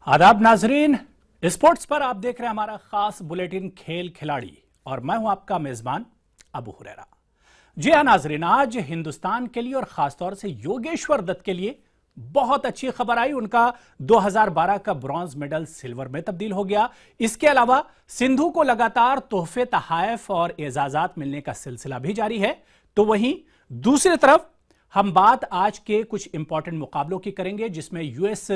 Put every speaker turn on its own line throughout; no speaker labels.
आदाब नाजरीन, स्पोर्ट्स पर आप देख रहे हैं हमारा खास बुलेटिन खेल खिलाड़ी और मैं हूं आपका मेजबान अबू हुरैरा। जी हां नाजरीन, आज हिंदुस्तान के लिए और खासतौर से योगेश्वर दत्त के लिए बहुत अच्छी खबर आई। उनका 2012 का ब्रॉन्ज मेडल सिल्वर में तब्दील हो गया। इसके अलावा सिंधु को लगातार तोहफे, तहाइफ और एजाजात मिलने का सिलसिला भी जारी है। तो वहीं दूसरी तरफ हम बात आज के कुछ इंपॉर्टेंट मुकाबलों की करेंगे, जिसमें यूएस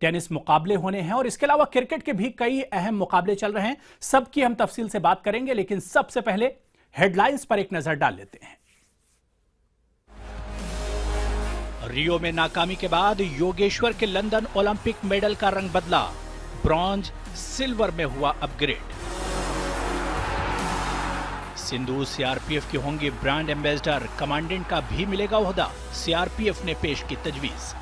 टेनिस मुकाबले होने हैं और इसके अलावा क्रिकेट के भी कई अहम मुकाबले चल रहे हैं। सबकी हम तफसील से बात करेंगे, लेकिन सबसे पहले हेडलाइंस पर एक नजर डाल लेते हैं। रियो में नाकामी के बाद योगेश्वर के लंदन ओलंपिक मेडल का रंग बदला, ब्रॉन्ज सिल्वर में हुआ अपग्रेड। सिंधु सीआरपीएफ की होंगी ब्रांड एम्बेसडर, कमांडेंट का भी मिलेगा ओहदा, सीआरपीएफ ने पेश की तजवीज।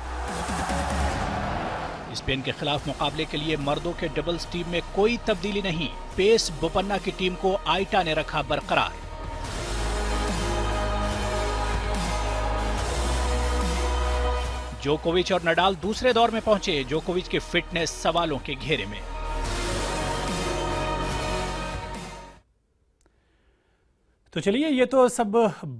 स्पेन के खिलाफ मुकाबले के लिए मर्दों के डबल्स टीम में कोई तब्दीली नहीं, पेस बोपन्ना की टीम को आइटा ने रखा बरकरार। जोकोविच और नडाल दूसरे दौर में पहुंचे, जोकोविच की फिटनेस सवालों के घेरे में। तो चलिए, ये तो सब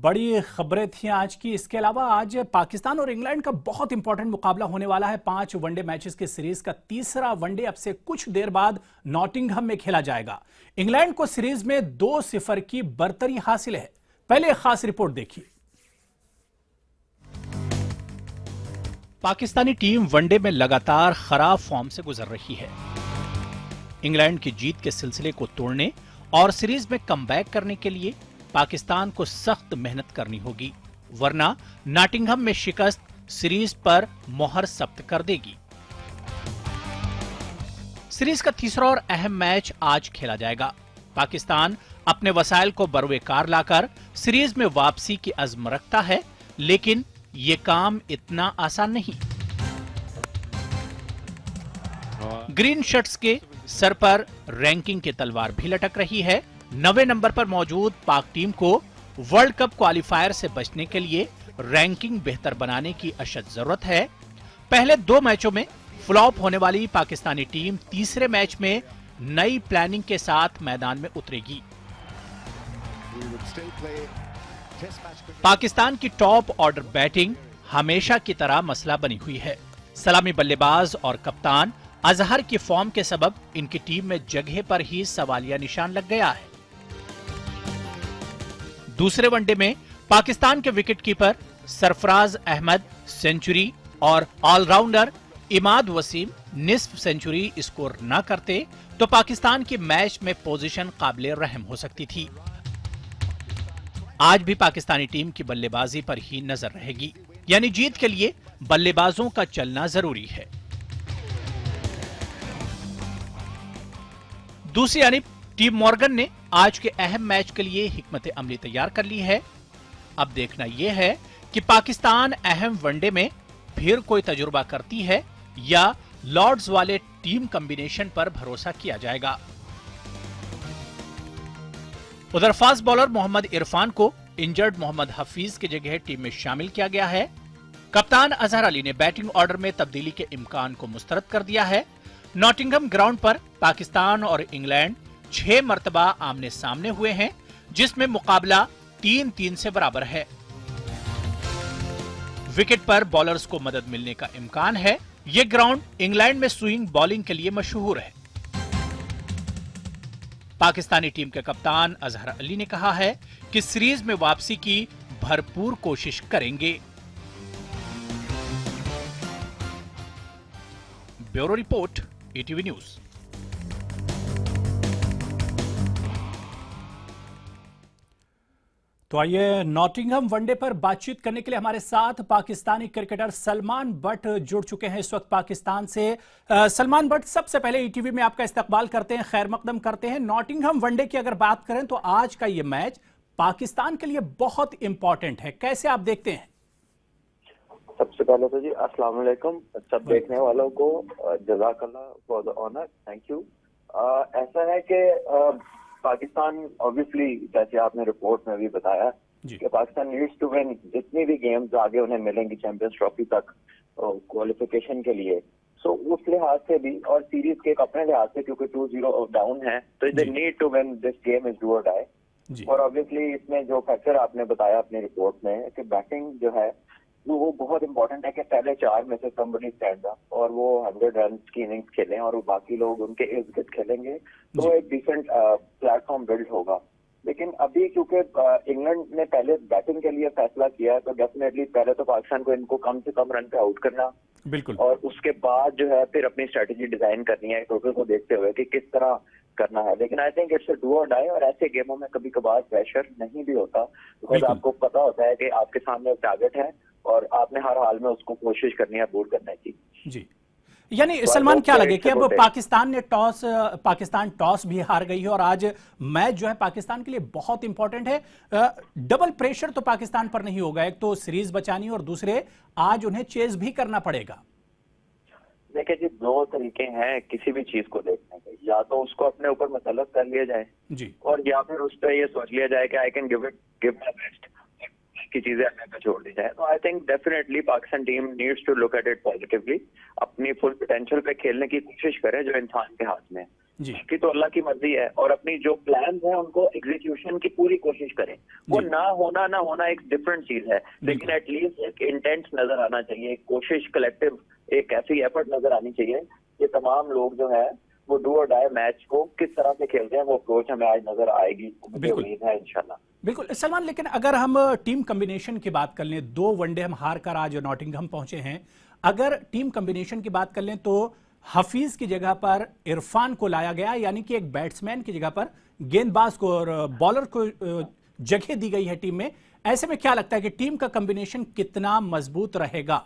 बड़ी खबरें थी आज की। इसके अलावा आज पाकिस्तान और इंग्लैंड का बहुत इंपॉर्टेंट मुकाबला होने वाला है। 5 वनडे मैचेस की सीरीज का तीसरा वनडे अब से कुछ देर बाद नॉटिंघम में खेला जाएगा। इंग्लैंड को सीरीज में 2-0 की बरतरी हासिल है। पहले एक खास रिपोर्ट देखिए। पाकिस्तानी टीम वनडे में लगातार खराब फॉर्म से गुजर रही है। इंग्लैंड की जीत के सिलसिले को तोड़ने और सीरीज में कमबैक करने के लिए पाकिस्तान को सख्त मेहनत करनी होगी, वरना नॉटिंघम में शिकस्त सीरीज पर मोहर सख्त कर देगी। सीरीज का तीसरा और अहम मैच आज खेला जाएगा। पाकिस्तान अपने वसाइल को बरवेकार लाकर सीरीज में वापसी की अज़्म रखता है, लेकिन ये काम इतना आसान नहीं। ग्रीन शर्ट्स के सर पर रैंकिंग की तलवार भी लटक रही है। 9वें नंबर पर मौजूद पाक टीम को वर्ल्ड कप क्वालिफायर से बचने के लिए रैंकिंग बेहतर बनाने की अशद जरूरत है। पहले 2 मैचों में फ्लॉप होने वाली पाकिस्तानी टीम तीसरे मैच में नई प्लानिंग के साथ मैदान में उतरेगी। पाकिस्तान की टॉप ऑर्डर बैटिंग हमेशा की तरह मसला बनी हुई है। सलामी बल्लेबाज और कप्तान अजहर की फॉर्म के सबब इनकी टीम में जगह पर ही सवालिया निशान लग गया है। दूसरे वनडे में पाकिस्तान के विकेटकीपर सरफराज अहमद सेंचुरी और ऑलराउंडर इमाद वसीम निस्फ सेंचुरी स्कोर न करते तो पाकिस्तान की मैच में पोजीशन काबिले रहम हो सकती थी। आज भी पाकिस्तानी टीम की बल्लेबाजी पर ही नजर रहेगी, यानी जीत के लिए बल्लेबाजों का चलना जरूरी है। दूसरी यानी टीम मॉर्गन ने आज के अहम मैच के लिए हिकमत अमली तैयार कर ली है। अब देखना यह है कि पाकिस्तान अहम वनडे में फिर कोई तजुर्बा करती है या लॉर्ड्स वाले टीम कॉम्बिनेशन पर भरोसा किया जाएगा। उधर फास्ट बॉलर मोहम्मद इरफान को इंजर्ड मोहम्मद हफीज की जगह टीम में शामिल किया गया है। कप्तान अजहर अली ने बैटिंग ऑर्डर में तब्दीली के इम्कान को मुस्तरद कर दिया है। नॉटिंघम ग्राउंड पर पाकिस्तान और इंग्लैंड 6 मरतबा आमने सामने हुए हैं, जिसमें मुकाबला 3-3 से बराबर है। विकेट पर बॉलर्स को मदद मिलने का इम्कान है। यह ग्राउंड इंग्लैंड में स्विंग बॉलिंग के लिए मशहूर है। पाकिस्तानी टीम के कप्तान अजहर अली ने कहा है कि सीरीज में वापसी की भरपूर कोशिश करेंगे। Bureau report, ETV news. तो आइए, नॉटिंघम वनडे पर बातचीत करने के लिए हमारे साथ पाकिस्तानी क्रिकेटर सलमान बट जुड़ चुके हैं इस वक्त पाकिस्तान से। सलमान बट, सबसे पहले ईटीवी में आपका इस्तकबाल करते हैं, खैर मकदम करते हैं। नॉटिंघम वनडे की अगर बात करें तो आज का ये मैच पाकिस्तान के लिए बहुत इंपॉर्टेंट है, कैसे आप देखते हैं?
सबसे पहले तो जी अस्सलाम वालेकुम सब देखने वालों को, जज़ाकल्लाह for the honour, thank you. ऐसा है कि पाकिस्तान ऑब्वियसली, जैसे आपने रिपोर्ट में भी बताया कि पाकिस्तान नीड्स टू विन जितनी भी गेम्स आगे उन्हें मिलेंगी चैंपियंस ट्रॉफी तक क्वालिफिकेशन के लिए, सो उस लिहाज से भी और सीरीज के एक अपने लिहाज से, क्योंकि 2-0 डाउन है, तो they need to win this game is do or die. और ऑब्वियसली इसमें जो फैक्टर आपने बताया अपनी रिपोर्ट में कि बैटिंग जो है वो बहुत इंपॉर्टेंट है कि पहले 4 में से somebody stands up और वो 100 रन की इनिंग्स खेलें और बाकी लोग उनके इर्द गिर्द खेलेंगे तो एक डिसेंट प्लेटफॉर्म बिल्ड होगा। लेकिन अभी क्योंकि इंग्लैंड ने पहले बैटिंग के लिए फैसला किया तो डेफिनेटली पहले तो पाकिस्तान को इनको कम से कम रन पे आउट करना,
बिल्कुल,
और उसके बाद जो है फिर अपनी स्ट्रेटेजी डिजाइन करनी है टोटल को देखते हुए कि किस तरह करना है। लेकिन I think it's a do or die, और ऐसे गेमों में कभी कभार प्रेशर नहीं भी होता, बिकॉज आपको पता होता है कि आपके सामने एक टारगेट है और आपने हर हाल में उसको कोशिश करनी है पूर्ण करने की।
जी, यानी सलमान क्या लगे कि अब पाकिस्तान टॉस भी हार गई है और आज मैच जो है पाकिस्तान के लिए बहुत इंपॉर्टेंट है। डबल प्रेशर तो पाकिस्तान पर नहीं होगा, एक तो सीरीज बचानी और दूसरे आज उन्हें चेज भी करना पड़ेगा।
देखिए जी, 2 तरीके हैं किसी भी चीज को देखने के, या तो उसको अपने ऊपर मुसल्लत कर लिया जाए
जी,
और या फिर उस पर ये सोच लिया जाए कि I can give my best की चीजें अपने पे छोड़ दी जाए। तो I think definitely Pakistan team needs to look at it positively, अपनी फुल पोटेंशियल पे खेलने की कोशिश करे जो इंसान के हाथ में है। बाकी तो अल्लाह की मर्जी है, और अपनी जो प्लान है उनको एग्जीक्यूशन की पूरी कोशिश करें। वो ना होना एक डिफरेंट चीज है, लेकिन एटलीस्ट एक इंटेंस नजर आना चाहिए, एक कोशिश कलेक्टिव एक ऐसी एफर्ट नजर आनी चाहिए कि तमाम लोग जो है वो डू और डाई मैच को किस तरह से खेलते हैं, वो अप्रोच हमें आज नजर आएगी, मुझे उम्मीद है इंशाल्लाह।
बिल्कुल सलमान, लेकिन अगर हम टीम कॉम्बिनेशन की बात कर लें, 2 वनडे हम हार कर आज नॉटिंघम पहुंचे हैं, अगर टीम कॉम्बिनेशन की बात कर लें तो हफीज की जगह पर इरफान को लाया गया, यानी कि एक बैट्समैन की जगह पर गेंदबाज को और बॉलर को जगह दी गई है टीम में। ऐसे में क्या लगता है कि टीम का कॉम्बिनेशन कितना मजबूत रहेगा?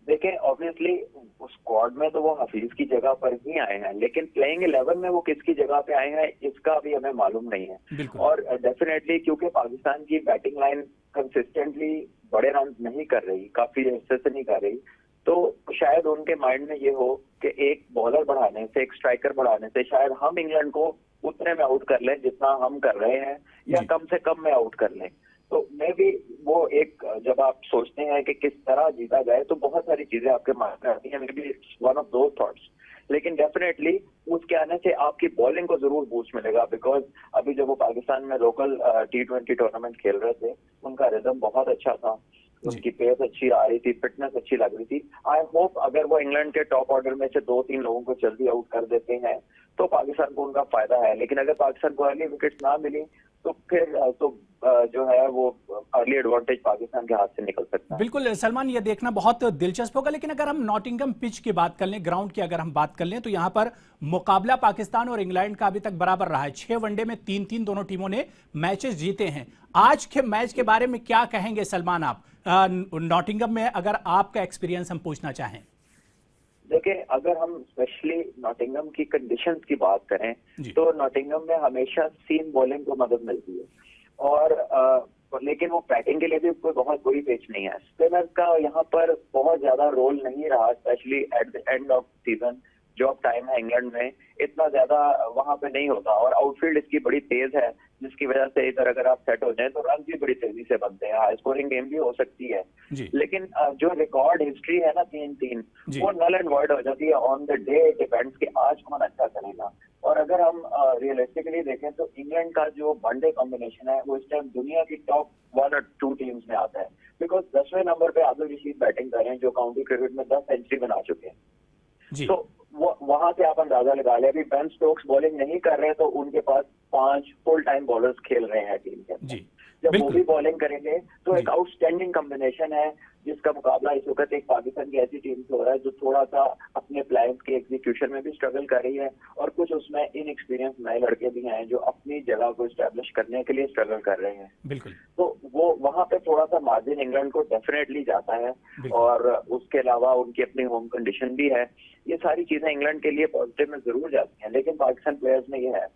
देखिए ऑब्वियसली उस स्क्वाड में तो वो हफीज की जगह पर ही आए हैं, लेकिन प्लेइंग 11 में वो किसकी जगह पे आए हैं इसका भी हमें मालूम नहीं है। और डेफिनेटली क्योंकि पाकिस्तान की बैटिंग लाइन कंसिस्टेंटली बड़े रन नहीं कर रही, काफी अर्से से नहीं कर रही, तो शायद उनके माइंड में ये हो कि एक बॉलर बढ़ाने से, एक स्ट्राइकर बढ़ाने से शायद हम इंग्लैंड को उतने में आउट कर लें जितना हम कर रहे हैं, या कम से कम में आउट कर लें। तो मे भी वो एक, जब आप सोचते हैं कि किस तरह जीता जाए तो बहुत सारी चीजें आपके माइंड में आती हैं, may be it's one of those thoughts. लेकिन डेफिनेटली उसके आने से आपकी बॉलिंग को जरूर बूस्ट मिलेगा, बिकॉज अभी जब वो पाकिस्तान में लोकल T20 टूर्नामेंट खेल रहे थे उनका रिदम बहुत अच्छा था, उनकी पेस अच्छी आ रही थी, फिटनेस अच्छी लग रही थी। आई होप अगर वो इंग्लैंड के टॉप ऑर्डर में से 2-3 लोगों को जल्दी आउट कर देते हैं तो पाकिस्तान को उनका फायदा है। लेकिन अगर पाकिस्तान को अर्ली विकेट्स ना मिली तो फिर जो है वो अर्ली एडवांटेज पाकिस्तान के हाथ से निकल सकता है।
बिल्कुल सलमान, ये देखना बहुत दिलचस्प होगा। लेकिन अगर हम नॉटिंघम पिच की बात कर लें, ग्राउंड की अगर हम बात कर लें, तो यहां पर मुकाबला पाकिस्तान और इंग्लैंड का अभी तक बराबर रहा है। 6 वनडे में 3-3 दोनों टीमों ने मैचेस जीते हैं। आज के मैच के बारे में क्या कहेंगे सलमान आप, नॉटिंघम में अगर आपका एक्सपीरियंस हम पूछना चाहें?
देखिए अगर हम स्पेशली नॉटिंघम की कंडीशंस की बात करें तो नॉटिंघम में हमेशा सीम बॉलिंग को मदद मिलती है, और लेकिन वो बैटिंग के लिए भी कोई बहुत बुरी पिच नहीं है। स्पिनर का यहाँ पर बहुत ज्यादा रोल नहीं रहा, specially at the end off season जो अब टाइम है इंग्लैंड में इतना ज्यादा वहां पे नहीं होता, और आउटफील्ड इसकी बड़ी तेज है जिसकी वजह से इधर अगर आप सेट हो जाए तो रन भी बड़ी तेजी से बनते हैं, हाई स्कोरिंग गेम भी हो सकती है। लेकिन जो रिकॉर्ड हिस्ट्री है ना 3-3 वो नल एंड वॉइड हो जाती है ऑन द डे, डिपेंड्स कि आज कौन अच्छा करेगा। और अगर हम रियलिस्टिकली देखें तो इंग्लैंड का जो वनडे कॉम्बिनेशन है वो इस टाइम दुनिया की टॉप 1 और 2 टीम्स में आता है, बिकॉज 10वें नंबर पे आदिल रशीद बैटिंग कर रहे हैं जो काउंटी क्रिकेट में 10 सेंचुरी बना चुके हैं। तो वहां से आप अंदाजा लगा लें, अभी बेन स्टोक्स बॉलिंग नहीं कर रहे तो उनके पास 5 फुल टाइम बॉलर्स खेल रहे हैं टीम के अंदर। जब वो भी बॉलिंग करेंगे तो एक आउटस्टैंडिंग कॉम्बिनेशन है जिसका मुकाबला इस वक्त एक पाकिस्तान की ऐसी टीम से हो रहा है जो थोड़ा सा अपने प्लान्स के एग्जीक्यूशन में भी स्ट्रगल कर रही है, और कुछ उसमें इनएक्सपीरियंस नए लड़के भी हैं जो अपनी जगह को एस्टैब्लिश करने के लिए स्ट्रगल कर रहे हैं।
बिल्कुल,
तो वो वहां पे थोड़ा सा मार्जिन इंग्लैंड को डेफिनेटली जाता है, और उसके अलावा उनकी अपनी होम कंडीशन भी है। ये सारी चीजें इंग्लैंड के लिए पॉजिटिव में जरूर जाती हैं, लेकिन पाकिस्तान प्लेयर्स में ये है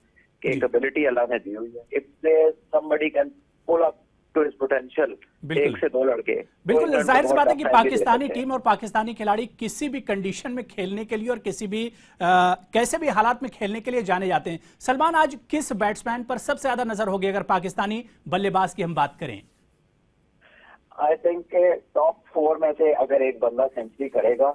कि एक एबिलिटी अल्लाह ने दी हुई है, if somebody can pull up to his potential, 1 से 2 लड़के।
बिल्कुल जाहिर सी बात है कि पाकिस्तानी टीम और पाकिस्तानी खिलाड़ी किसी भी कंडीशन में खेलने के लिए और किसी भी कैसे भी हालात में खेलने के लिए जाने जाते हैं। सलमान, आज किस बैट्समैन पर सबसे ज्यादा नजर होगी अगर पाकिस्तानी बल्लेबाज की हम बात करें?
आई थिंक टॉप 4 में से अगर एक बंदा सेंचुरी करेगा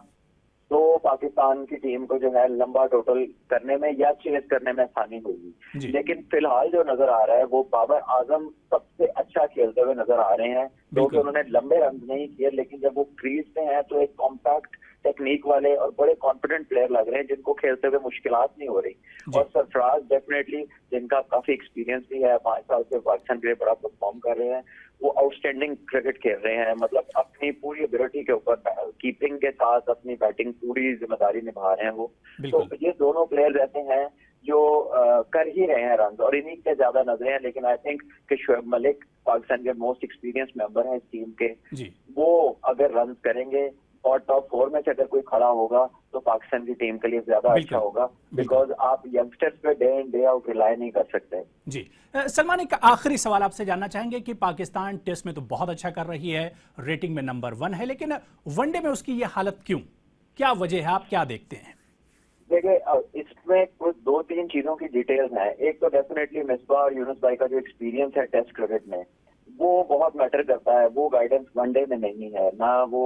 तो पाकिस्तान की टीम को जो है लंबा टोटल करने में या चेज करने में आसानी होगी। लेकिन फिलहाल जो नजर आ रहा है वो बाबर आजम सबसे अच्छा खेलते हुए नजर आ रहे हैं, क्योंकि उन्होंने लंबे रन नहीं किए, लेकिन जब वो क्रीज पे हैं तो एक कॉम्पैक्ट टेक्निक वाले और बड़े कॉन्फिडेंट प्लेयर लग रहे हैं, जिनको खेलते हुए मुश्किलात नहीं हो रही। और सरफराज डेफिनेटली, जिनका काफी एक्सपीरियंस भी है, 5 साल से पाकिस्तान के लिए बड़ा परफॉर्म कर रहे हैं, वो आउटस्टैंडिंग क्रिकेट खेल रहे हैं। मतलब अपनी पूरी एबिलिटी के ऊपर कीपिंग के साथ अपनी बैटिंग पूरी जिम्मेदारी निभा रहे हैं वो। तो ये दोनों प्लेयर ऐसे हैं जो कर ही रहे हैं रन, और इन्हीं के ज्यादा नजरें हैं। लेकिन आई थिंक कि शोएब मलिक पाकिस्तान के मोस्ट एक्सपीरियंस मेंबर हैं इस टीम के, वो अगर रन करेंगे और टॉप 4 में से अगर कोई खड़ा होगा तो पाकिस्तान की टीम के लिए ज्यादा अच्छा होगा, बिकॉज आप यंगस्टर्स पे day in day out rely नहीं कर सकते।
जी सलमान, एक आखिरी सवाल आपसे जानना चाहेंगे कि पाकिस्तान टेस्ट में तो बहुत अच्छा कर रही है, रेटिंग में नंबर 1 है, लेकिन वनडे में उसकी ये हालत क्यों, क्या वजह है, आप क्या देखते हैं?
देखिए, इसमें कुछ 2-3 चीजों की डिटेल्स हैं। एक तो डेफिनेटली मिसबा और यूनुस भाई का जो एक्सपीरियंस है टेस्ट क्रिकेट में, वो बहुत मैटर करता है। वो गाइडेंस वनडे में नहीं है, ना वो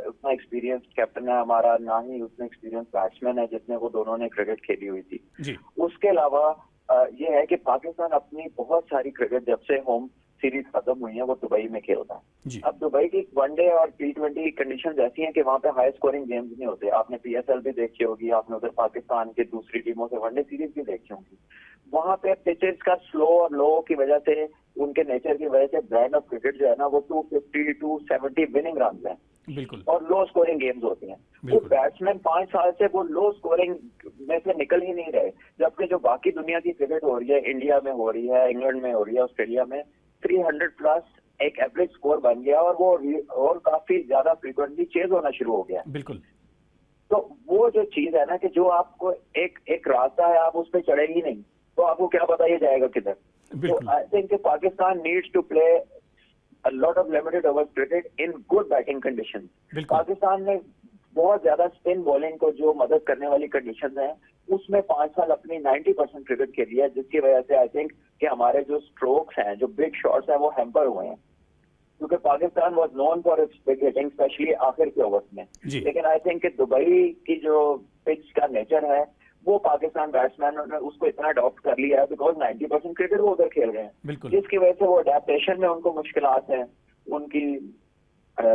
उतना एक्सपीरियंस कैप्टन है हमारा, ना ही उतना एक्सपीरियंस बैट्समैन है जिसने वो दोनों ने क्रिकेट खेली हुई थी। उसके अलावा ये है कि पाकिस्तान अपनी बहुत सारी क्रिकेट जब से होम सीरीज खत्म हुई है वो दुबई में खेलता है। अब दुबई की वनडे और T20 कंडीशंस ऐसी हैं कि वहां पे हाई स्कोरिंग गेम्स नहीं होते। आपने PSL भी देखी होगी, आपने उधर पाकिस्तान की दूसरी टीमों से वनडे सीरीज भी देखी होगी। वहां पे पिचेस का स्लो और लो की वजह से, उनके नेचर की वजह से ब्रांड ऑफ क्रिकेट जो है ना वो 250 270 विनिंग रन है,
बिल्कुल,
और लो स्कोरिंग गेम्स होती हैं। वो बैट्समैन 5 साल से वो लो स्कोरिंग में से निकल ही नहीं रहे, जबकि जो बाकी दुनिया की क्रिकेट हो रही है, इंडिया में हो रही है, इंग्लैंड में हो रही है, ऑस्ट्रेलिया में 300 प्लस एक एवरेज स्कोर बन गया, और वो और काफी ज्यादा फ्रीक्वेंटली चेज होना शुरू हो गया।
बिल्कुल।
तो वो जो चीज है ना कि जो आपको एक रास्ता है, आप उस पर चढ़े ही नहीं, तो आपको क्या पता ये जाएगा किधर। तो I think Pakistan needs to play a lot of limited overs cricket in good batting conditions। Pakistan ने बहुत ज्यादा स्पिन बॉलिंग को जो मदद करने वाली कंडीशंस हैं, उसमें 5 साल अपनी 90% क्रिकेट खेली है, जिसकी वजह से आई थिंक कि हमारे जो स्ट्रोक्स हैं, जो बिग शॉट्स हैं, वो हैम्पर हुए हैं, क्योंकि Pakistan was known for its big hitting, specially आखिर के ओवर्स में। लेकिन आई थिंक कि दुबई की जो पिच का नेचर है, वो पाकिस्तान बैट्समैन ने उसको इतना अडॉप्ट कर लिया है, बिकॉज 90% क्रिकेट वो उधर खेल रहे हैं, जिसकी वजह से वो अडेप्टेशन में उनको मुश्किलात हैं। उनकी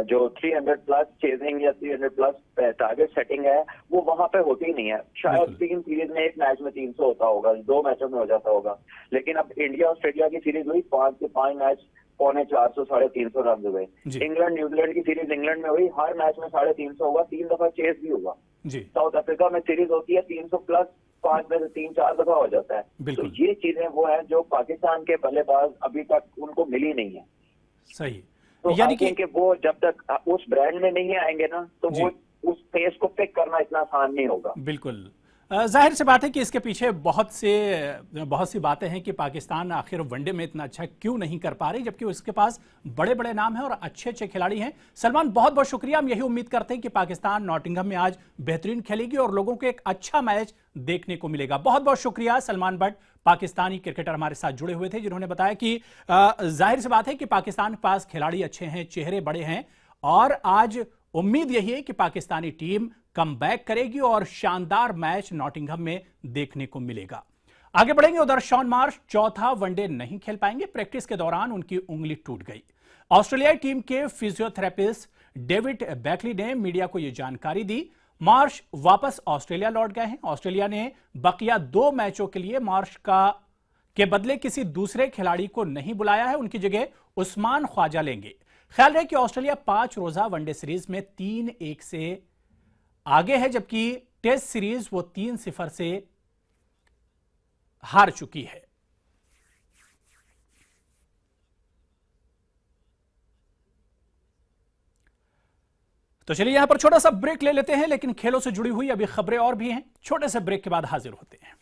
जो 300 प्लस चेजिंग या 300 प्लस टारगेट सेटिंग है, वो वहां पे होती ही नहीं है। शायद 3 सीरीज में एक मैच में 300 होता होगा, 2 मैचों में हो जाता होगा, लेकिन अब इंडिया ऑस्ट्रेलिया की सीरीज हुई, 5 के 5 मैच 450 350 रन हुए। इंग्लैंड न्यूजीलैंड की सीरीज इंग्लैंड में हुई, हर मैच में 350 होगा, 3 दफा चेस भी हुआ। साउथ अफ्रीका में सीरीज होती है 300 प्लस, 5 में से 3-4 दफा हो जाता है। तो ये चीजें वो है जो पाकिस्तान के बल्लेबाज अभी तक उनको मिली नहीं है।
सही,
तो यानी कि वो जब तक उस ब्रांड में नहीं आएंगे ना, तो वो उस पेस को पिक करना इतना आसान नहीं होगा।
बिल्कुल, जाहिर सी बात है कि इसके पीछे बहुत सी बातें हैं कि पाकिस्तान आखिर वनडे में इतना अच्छा क्यों नहीं कर पा रही, जबकि उसके पास बड़े बड़े नाम हैं और अच्छे अच्छे खिलाड़ी हैं। सलमान, बहुत बहुत शुक्रिया। हम यही उम्मीद करते हैं कि पाकिस्तान नॉटिंघम में आज बेहतरीन खेलेगी और लोगों को एक अच्छा मैच देखने को मिलेगा। बहुत बहुत शुक्रिया। सलमान बट, पाकिस्तानी क्रिकेटर, हमारे साथ जुड़े हुए थे, जिन्होंने बताया कि जाहिर सी बात है कि पाकिस्तान के पास खिलाड़ी अच्छे हैं, चेहरे बड़े हैं, और आज उम्मीद यही है कि पाकिस्तानी टीम कमबैक करेगी और शानदार मैच नॉटिंघम में देखने को मिलेगा। आगे बढ़ेंगे, उधर शॉन मार्श चौथा वनडे नहीं खेल पाएंगे। प्रैक्टिस के दौरान उनकी उंगली टूट गई। ऑस्ट्रेलियाई टीम के फिजियोथेरेपिस्ट डेविड बैकली ने मीडिया को यह जानकारी दी। मार्श वापस ऑस्ट्रेलिया लौट गए हैं। ऑस्ट्रेलिया ने बकिया 2 मैचों के लिए मार्श के बदले किसी दूसरे खिलाड़ी को नहीं बुलाया है, उनकी जगह उस्मान ख्वाजा लेंगे। ख्याल रहे कि ऑस्ट्रेलिया 5 रोजा वनडे सीरीज में 3-1 से आगे है, जबकि टेस्ट सीरीज वो 3-0 से हार चुकी है। तो चलिए यहां पर छोटा सा ब्रेक ले लेते हैं, लेकिन खेलों से जुड़ी हुई अभी खबरें और भी हैं। छोटे से ब्रेक के बाद हाजिर होते हैं।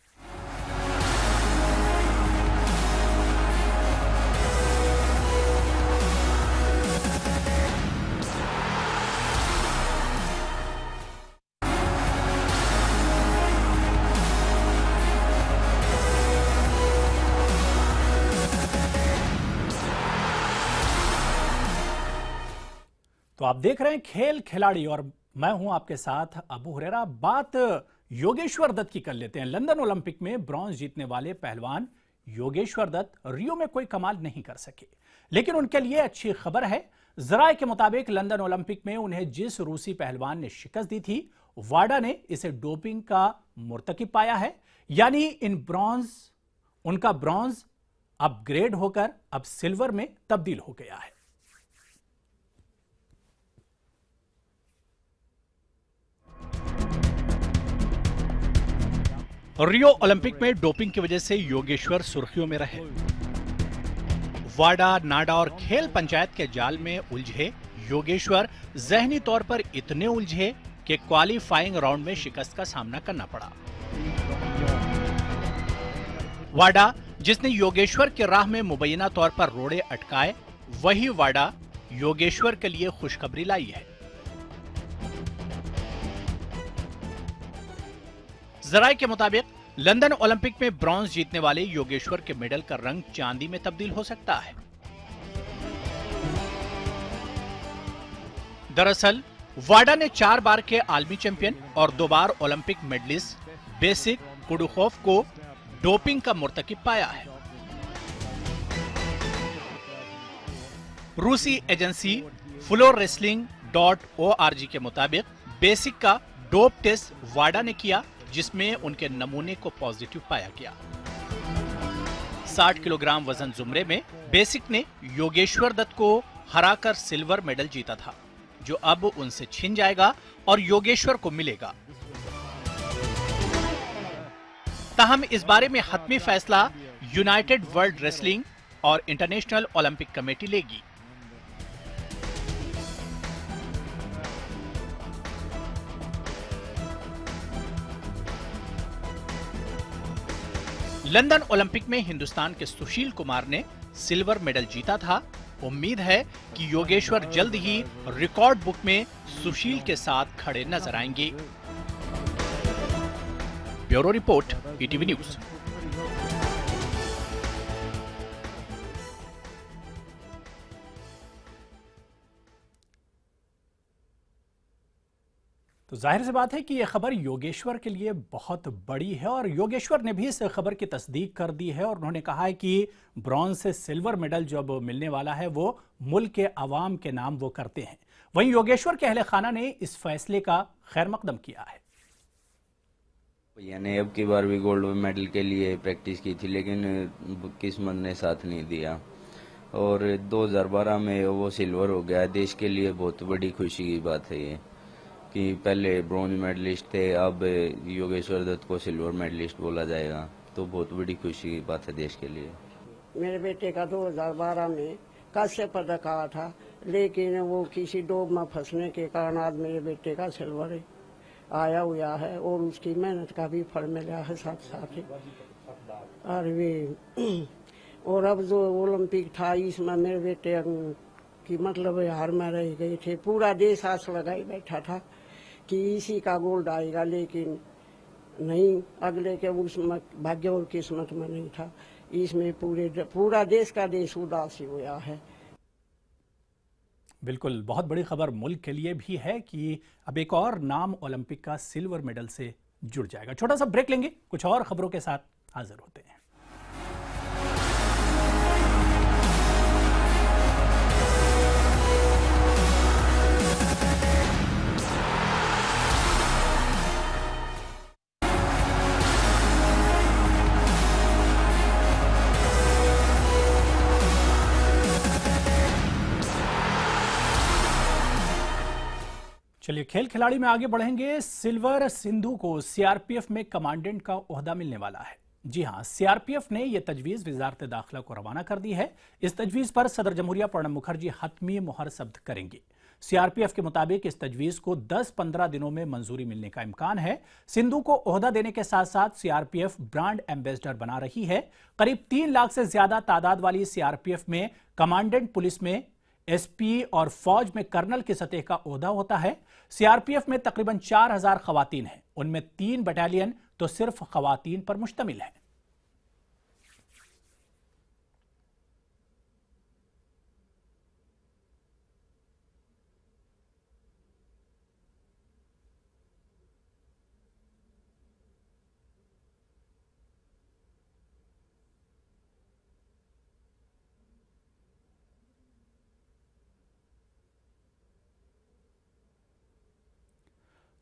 तो आप देख रहे हैं खेल खिलाड़ी, और मैं हूं आपके साथ अबू हुरैरा। बात योगेश्वर दत्त की कर लेते हैं। लंदन ओलंपिक में ब्रॉन्ज जीतने वाले पहलवान योगेश्वर दत्त रियो में कोई कमाल नहीं कर सके, लेकिन उनके लिए अच्छी खबर है। जराये के मुताबिक लंदन ओलंपिक में उन्हें जिस रूसी पहलवान ने शिकस्त दी थी, वाडा ने इसे डोपिंग का मुर्तकिब पाया है। यानी उनका ब्रॉन्ज अपग्रेड होकर अब सिल्वर में तब्दील हो गया है। रियो ओलंपिक में डोपिंग की वजह से योगेश्वर सुर्खियों में रहे। वाडा, नाडा और खेल पंचायत के जाल में उलझे योगेश्वर जहनी तौर पर इतने उलझे कि क्वालिफाइंग राउंड में शिकस्त का सामना करना पड़ा। वाडा, जिसने योगेश्वर की राह में मुबैना तौर पर रोड़े अटकाए, वही वाडा योगेश्वर के लिए खुशखबरी लाई है। जराये के मुताबिक लंदन ओलंपिक में ब्रॉन्ज जीतने वाले योगेश्वर के मेडल का रंग चांदी में तब्दील हो सकता है। दरअसल वाडा ने 4 बार के आलमी चैंपियन और 2 बार ओलंपिक मेडलिस्ट बेसिक कुडुखोव को डोपिंग का मुर्तकिब पाया है। रूसी एजेंसी FloRwrestling.org के मुताबिक बेसिक का डोप टेस्ट वाडा ने किया, जिसमें उनके नमूने को पॉजिटिव पाया गया। 60 किलोग्राम वजन जुमरे में बेसिक ने योगेश्वर दत्त को हराकर सिल्वर मेडल जीता था, जो अब उनसे छिन जाएगा और योगेश्वर को मिलेगा। ताहम इस बारे में हतमी फैसला यूनाइटेड वर्ल्ड रेसलिंग और इंटरनेशनल ओलंपिक कमेटी लेगी। लंदन ओलंपिक में हिंदुस्तान के सुशील कुमार ने सिल्वर मेडल जीता था। उम्मीद है कि योगेश्वर जल्द ही रिकॉर्ड बुक में सुशील के साथ खड़े नजर आएंगे। Bureau report, ETV news. तो जाहिर सी बात है कि यह खबर योगेश्वर के लिए बहुत बड़ी है और योगेश्वर ने भी इस खबर की तस्दीक कर दी है और उन्होंने कहा है कि ब्रॉन्ज से सिल्वर मेडल जो अब मिलने वाला है वो मुल्क के अवाम के नाम वो करते हैं। वहीं योगेश्वर के अहले खाना ने इस फैसले का खैर मकदम किया है।
भैया ने अब की बार भी गोल्ड मेडल के लिए प्रैक्टिस की थी, लेकिन किस्मत ने साथ नहीं दिया और 2012 में वो सिल्वर हो गया। देश के लिए बहुत बड़ी खुशी की बात है ये कि पहले ब्रॉन्ज मेडलिस्ट थे, अब योगेश्वर दत्त को सिल्वर मेडलिस्ट बोला जाएगा, तो बहुत बड़ी खुशी की बात है देश के लिए।
मेरे बेटे का 2012 में कांस्य पदक आया था, लेकिन वो किसी डोब में फंसने के कारण आज मेरे बेटे का सिल्वर आया हुआ है और उसकी मेहनत का भी फल मिला है साथ साथ ही। और अब जो ओलंपिक था इसमें मेरे बेटे की मतलब हार में रह गए थे। पूरा देश आस लगाई बैठा था कि इसी का गोल्ड आएगा, लेकिन नहीं, अगले के उसमें भाग्य और किस्मत में नहीं था। इसमें पूरा देश का देश उदासी हुआ है।
बिल्कुल, बहुत बड़ी खबर मुल्क के लिए भी है कि अब एक और नाम ओलंपिक का सिल्वर मेडल से जुड़ जाएगा। छोटा सा ब्रेक लेंगे, कुछ और खबरों के साथ हाजिर होते हैं। चलिए खेल खिलाड़ी में आगे बढ़ेंगे। सिल्वर सिंधु को सीआरपीएफ में कमांडेंट का ओहदा मिलने वाला है। जी हां, सीआरपीएफ ने यह तजवीज वजारत दाखिला को रवाना कर दी है। इस तजवीज पर सदर जमहूरिया प्रणब मुखर्जी हतमी मुहर सब्त करेंगे। सीआरपीएफ के मुताबिक इस तजवीज को 10-15 दिनों में मंजूरी मिलने का इम्कान है। सिंधु को ओहदा देने के साथ साथ सीआरपीएफ ब्रांड एम्बेसडर बना रही है। करीब 3 लाख से ज्यादा तादाद वाली सीआरपीएफ में कमांडेंट, पुलिस में एसपी और फौज में कर्नल की सतह का ओहदा होता है। सीआरपीएफ में तकरीबन 4000 खवातीन हैं, उनमें 3 बटालियन तो सिर्फ खवातीन पर मुश्तमिल है।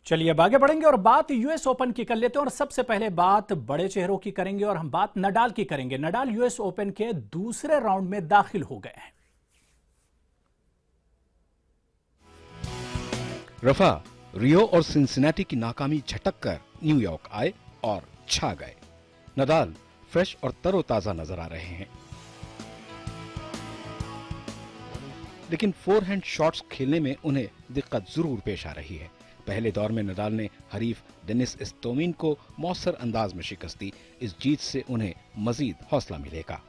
चलिए अब आगे बढ़ेंगे और बात यूएस ओपन की कर लेते हैं और सबसे पहले बात बड़े चेहरों की करेंगे और हम बात नडाल की करेंगे। नडाल यूएस ओपन के दूसरे राउंड में दाखिल हो गए हैं।
रफा रियो और सिंसिनेटी की नाकामी झटक कर न्यूयॉर्क आए और छा गए। नडाल फ्रेश और तरोताजा नजर आ रहे हैं, लेकिन फोरहैंड शॉट्स खेलने में उन्हें दिक्कत जरूर पेश आ रही है। पहले दौर में नडाल ने हरीफ डेनिस इस्तोमिन को मौसर अंदाज में शिकस्त दी। इस जीत से उन्हें मजीद हौसला मिलेगा।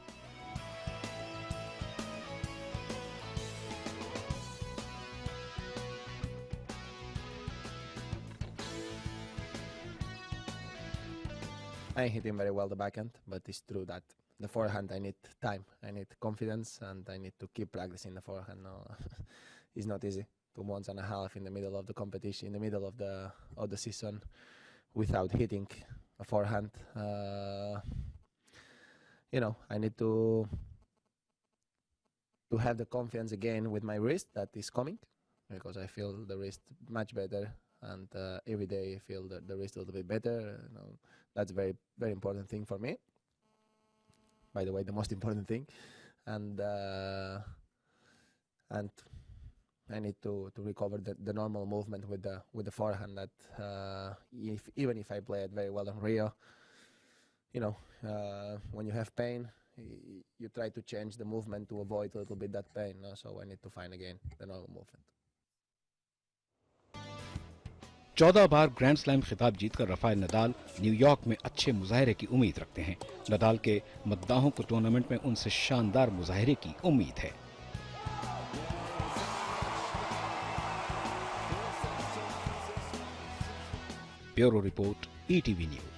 I hit him very well the backhand, but it's true that the forehand I need time, I need confidence, and I need to keep practicing the forehand. No, it's not easy. 2 months and a half in the middle of the competition, in the middle of the season, without hitting a forehand. I need to have the confidence again with my wrist that is coming, because I feel the wrist much better, and every day I feel the wrist a little bit better. That's very, very important thing for me. By the way, the most important thing, and I need to recover the normal movement with the forehand. That even if I played very well in Rio, when you have pain, you try to change the movement to avoid a little bit that pain. So I need to find again the normal movement.
14 bar grand slam खिताब जीतकर Rafael Nadal New York में अच्छे मुजाहरे की उम्मीद रखते हैं। Nadal के मद्दाहों को टूर्नामेंट में उनसे शानदार मुजाहरे की उम्मीद है। Bureau report, ETV news.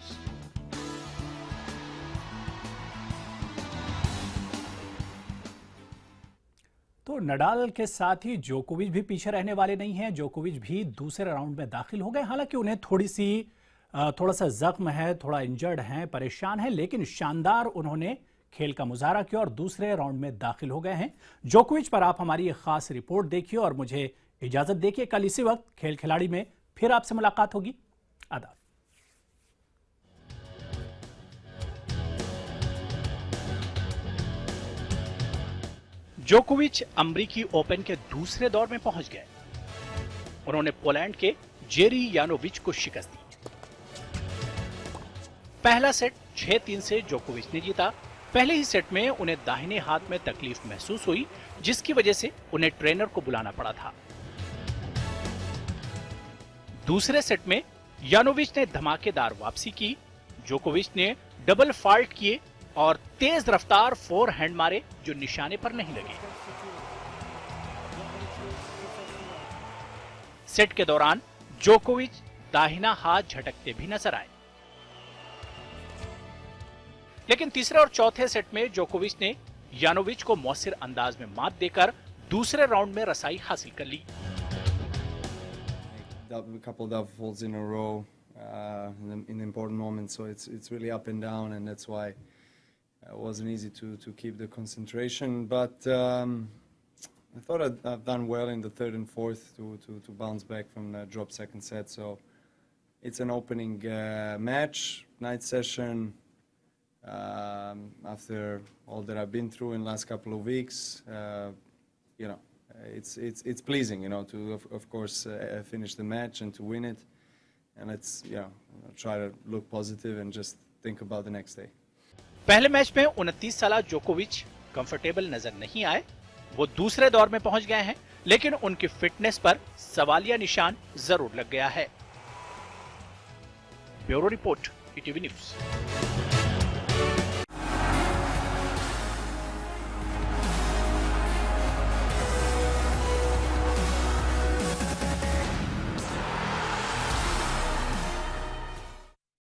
तो नडाल के साथ ही जोकोविच भी पीछे रहने वाले नहीं हैं। जोकोविच भी दूसरे राउंड में दाखिल हो गए। हालांकि उन्हें थोड़ा सा जख्म है, थोड़ा इंजर्ड हैं, परेशान हैं, लेकिन शानदार उन्होंने खेल का मुजाहरा किया और दूसरे राउंड में दाखिल हो गए हैं। जोकोविच पर आप हमारी एक खास रिपोर्ट देखिए और मुझे इजाजत देखिए। कल इसी वक्त खेल खिलाड़ी में फिर आपसे मुलाकात होगी। आदाब। जोकोविच अमरीकी ओपन के दूसरे दौर में पहुंच गए। उन्होंने पोलैंड के जेरी यानोविच को शिकस्त दी। पहला सेट 6-3 से जोकोविच ने जीता। पहले ही सेट में उन्हें दाहिने हाथ में तकलीफ महसूस हुई, जिसकी वजह से उन्हें ट्रेनर को बुलाना पड़ा था। दूसरे सेट में यानोविच ने धमाकेदार वापसी की। जोकोविच ने डबल फॉल्ट किए और तेज रफ्तार फोरहैंड मारे जो निशाने पर नहीं लगे। सेट के दौरान जोकोविच दाहिना हाथ झटकते भी नजर आए, लेकिन तीसरे और चौथे सेट में जोकोविच ने यानोविच को मौसर अंदाज में मात देकर दूसरे राउंड में रसाई हासिल कर ली।
couple downfalls in a row in important moments, so it's really up and down, and that's why it wasn't easy to keep the concentration. But I thought I've done well in the third and fourth to bounce back from the drop second set. So it's an opening match, night session. After all that I've been through in the last couple of weeks, it's pleasing, to of course finish the match and to win it, and let's try to look positive and just think about the next day.
पहले match में 29 साला जोकोविच comfortable नजर नहीं आए। वो दूसरे दौर में पहुंच गए हैं, लेकिन उनकी फिटनेस पर सवालिया निशान जरूर लग गया है। Bureau report, ETV news.